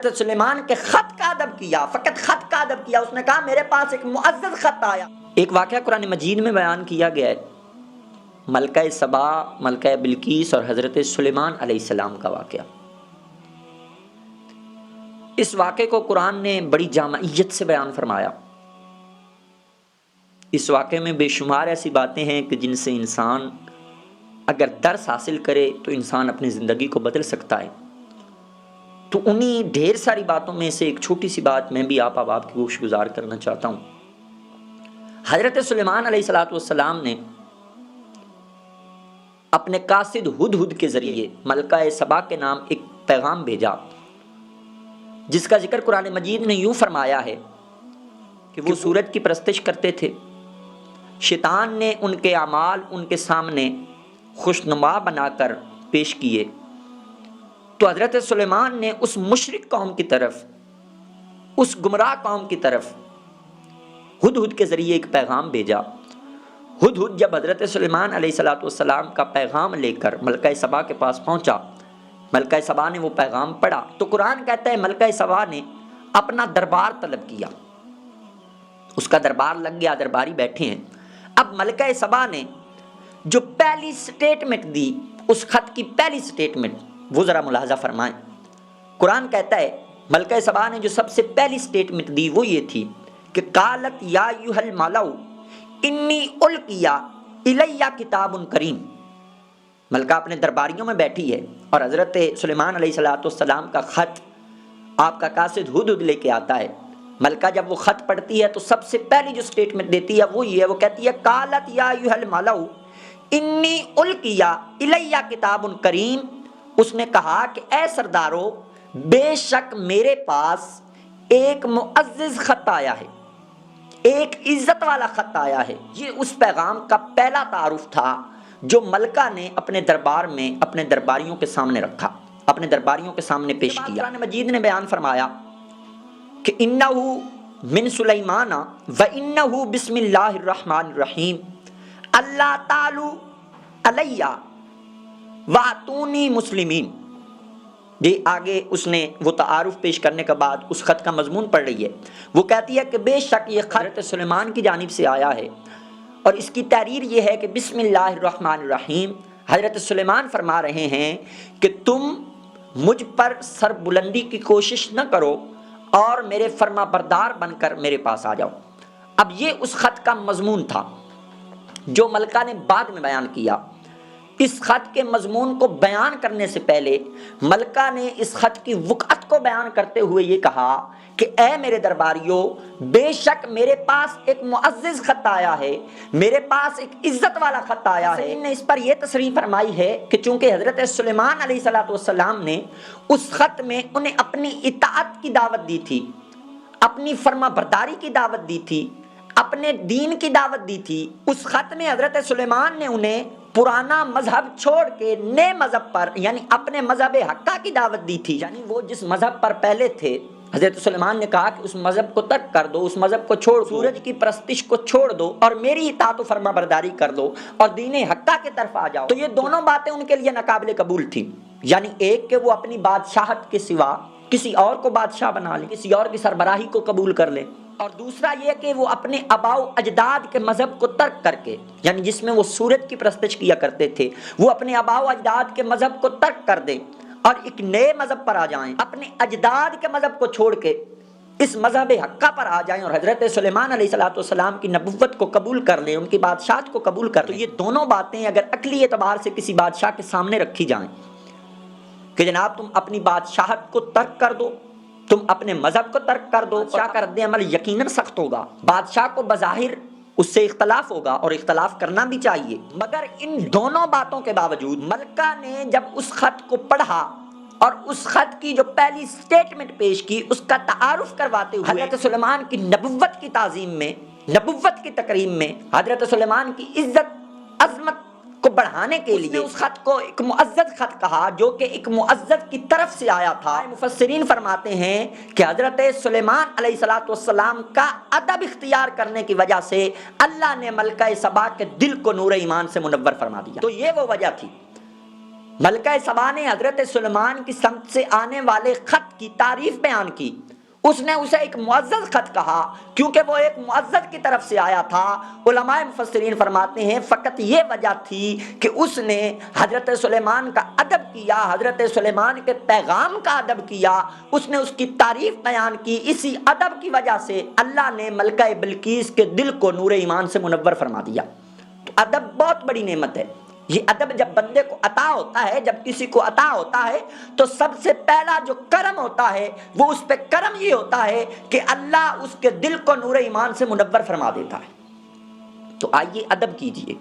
حضرت سلیمان کے خط کا ادب کیا، فقط خط کا ادب کیا. اس نے کہا میرے پاس ایک معزز خط آیا. ایک واقعہ قرآن مجید میں بیان کیا گیا ہے، ملکہ سبا، ملکہ بلقیس اور حضرت سلیمان علیہ السلام کا واقعہ. اس واقعے کو قرآن نے بڑی جامعیت سے بیان فرمایا. اس واقعے میں بے شمار ایسی باتیں ہیں کہ جن سے انسان اگر درس حاصل کرے تو انسان اپنی زندگی کو بدل سکتا ہے. تو انہی ڈھیر ساری باتوں میں سے ایک چھوٹی سی بات میں بھی آپ کی گوش گزار کرنا چاہتا ہوں. حضرت سلیمان علیہ السلام نے اپنے قاصد ہدہد کے ذریعے ملکہ سبا کے نام ایک پیغام بھیجا، جس کا ذکر قرآن مجید نے یوں فرمایا ہے کہ وہ سورج کی پرستش کرتے تھے. شیطان نے ان کے اعمال ان کے سامنے خوشنما بنا کر پیش کیے تو حضرت سلیمان نے اس مشرک قوم کی طرف، اس گمراہ قوم کی طرف ہدہد کے ذریعے ایک پیغام بھیجا. ہدہد جب حضرت سلیمان علیہ السلام کا پیغام لے کر ملکہ سبا کے پاس پہنچا، ملکہ سبا نے وہ پیغام پڑھا تو قرآن کہتا ہے ملکہ سبا نے اپنا دربار طلب کیا. اس کا دربار لگ گیا، درباری بیٹھے ہیں. اب ملکہ سبا نے جو پہلی سٹیٹمنٹ دی، اس خط کی پہلی سٹیٹمنٹ وہ ذرا ملاحظہ فرمائیں. قرآن کہتا ہے ملکہ سبا نے جو سب سے پہلی سٹیٹمنٹ دی وہ یہ تھی کہ قالت یا ایھا الملأ انی القی الی کتاب کریم. ملکہ اپنے درباریوں میں بیٹھی ہے اور حضرت سلیمان علیہ السلام کا خط آپ کا قاصد ہدہد لے کے آتا ہے. ملکہ جب وہ خط پڑھتی ہے تو سب سے پہلی جو سٹیٹمنٹ دیتی ہے وہ یہ ہے، وہ کہتی ہے قالت یا ایھا الملأ انی القی الی کتاب کریم. اس نے کہا کہ اے سردارو، بے شک میرے پاس ایک معزز خط آیا ہے، ایک عزت والا خط آیا ہے. یہ اس پیغام کا پہلا تعارف تھا جو ملکہ نے اپنے دربار میں اپنے درباریوں کے سامنے رکھا، اپنے درباریوں کے سامنے پیش کیا. قرآن مجید نے بیان فرمایا کہ انہ من سلیمان و انہ بسم اللہ الرحمن الرحیم اللہ تعالی علیہ واتونی مسلمین. جی آگے اس نے وہ تعارف پیش کرنے کے بعد اس خط کا مضمون پڑھ رہی ہے. وہ کہتی ہے کہ بے شک یہ خط حضرت سلیمان کی جانب سے آیا ہے اور اس کی تحریر یہ ہے کہ بسم اللہ الرحمن الرحیم. حضرت سلیمان فرما رہے ہیں کہ تم مجھ پر سر بلندی کی کوشش نہ کرو اور میرے فرما بردار بن کر میرے پاس آ جاؤ. اب یہ اس خط کا مضمون تھا جو ملکہ نے بعد میں بیان کیا. اس خط کے مضمون کو بیان کرنے سے پہلے ملکہ نے اس خط کی وقعت کو بیان کرتے ہوئے یہ کہا کہ اے میرے درباریوں، بے شک میرے پاس ایک معزز خط آیا ہے، میرے پاس ایک عزت والا خط آیا ہے. انہوں نے اس پر یہ تصریح فرمائی ہے کہ چونکہ حضرت سلیمان علیہ السلام نے اس خط میں انہیں اپنی اطاعت کی دعوت دی تھی، اپنی فرما برداری کی دعوت دی تھی، اپنے دین کی دعوت دی تھی. اس خط میں حضرت سلیمان نے انہیں پرانا مذہب چھوڑ کے نئے مذہب پر یعنی اپنے مذہب حقہ کی دعوت دی تھی. یعنی وہ جس مذہب پر پہلے تھے، حضرت سلیمان نے کہا کہ اس مذہب کو ترک کر دو، اس مذہب کو چھوڑ، سورج کی پرستش کو چھوڑ دو اور میری اطاعت و فرما برداری کر دو اور دین حقہ کی طرف آ جاؤ. تو یہ دونوں باتیں ان کے لیے ناقابل قبول تھیں. یعنی ایک کہ وہ اپنی بادشاہت کے سوا کسی اور کو بادشاہ بنا لیں، کسی اور کی سربراہی کو قبول کر لیں، اور دوسرا یہ کہ وہ اپنے آباء و اجداد کے مذہب کو ترک کر کے، یعنی جس میں وہ سورج کی پرستش کیا کرتے تھے، وہ اپنے آباء و اجداد کے مذہب کو ترک کر دیں اور ایک نئے مذہب پر آ جائیں، اپنے اجداد کے مذہب کو چھوڑ کے اس مذہب حقہ پر آ جائیں اور حضرت سلیمان علیہ السلام کی نبوت کو قبول کر لیں، ان کی بادشاہت کو قبول کر لیں. تو یہ دونوں باتیں اگر عقلی اعتبار سے کسی بادشاہ کے سامنے رکھی جائیں کہ جناب تم اپنی بادشاہت کو ترک کر دو، تم اپنے مذہب کو ترک کر دو، بادشاہ کا رد عمل یقیناً سخت ہوگا. بادشاہ کو بظاہر اس سے اختلاف ہوگا اور اختلاف کرنا بھی چاہیے، مگر ان دونوں باتوں کے باوجود ملکہ نے جب اس خط کو پڑھا اور اس خط کی جو پہلی سٹیٹمنٹ پیش کی اس کا تعارف کرواتے ہوئے حضرت سلیمان کی نبوت کی تعظیم میں، نبوت کی تکریم میں، حضرت سلیمان کی عزت عظمت کو بڑھانے کے لیے اس خط کو ایک معزز خط کہا جو کہ ایک معزز کی طرف سے آیا تھا. مفسرین فرماتے ہیں کہ حضرت سلیمان علیہ السلام کا ادب اختیار کرنے کی وجہ سے اللہ نے ملکہ سبا کے دل کو نور ایمان سے منور فرما دیا. تو یہ وہ وجہ تھی. ملکہ سبا نے حضرت سلیمان کی سمت سے آنے والے خط کی تعریف بیان کی. اس نے اسے ایک معزز خط کہا کیونکہ وہ ایک معزز کی طرف سے آیا تھا. علماء مفسرین فرماتے ہیں فقط یہ وجہ تھی کہ اس نے حضرت سلیمان کا ادب کیا، حضرت سلیمان کے پیغام کا ادب کیا، اس نے اس کی تعریف بیان کی. اسی ادب کی وجہ سے اللہ نے ملکہ بلقیس کے دل کو نور ایمان سے منور فرما دیا. تو ادب بہت بڑی نعمت ہے. یہ ادب جب بندے کو عطا ہوتا ہے، جب کسی کو عطا ہوتا ہے، تو سب سے پہلا جو کرم ہوتا ہے وہ اس پہ کرم یہ ہوتا ہے کہ اللہ اس کے دل کو نور ایمان سے منور فرما دیتا ہے. تو آئیے ادب کیجئے.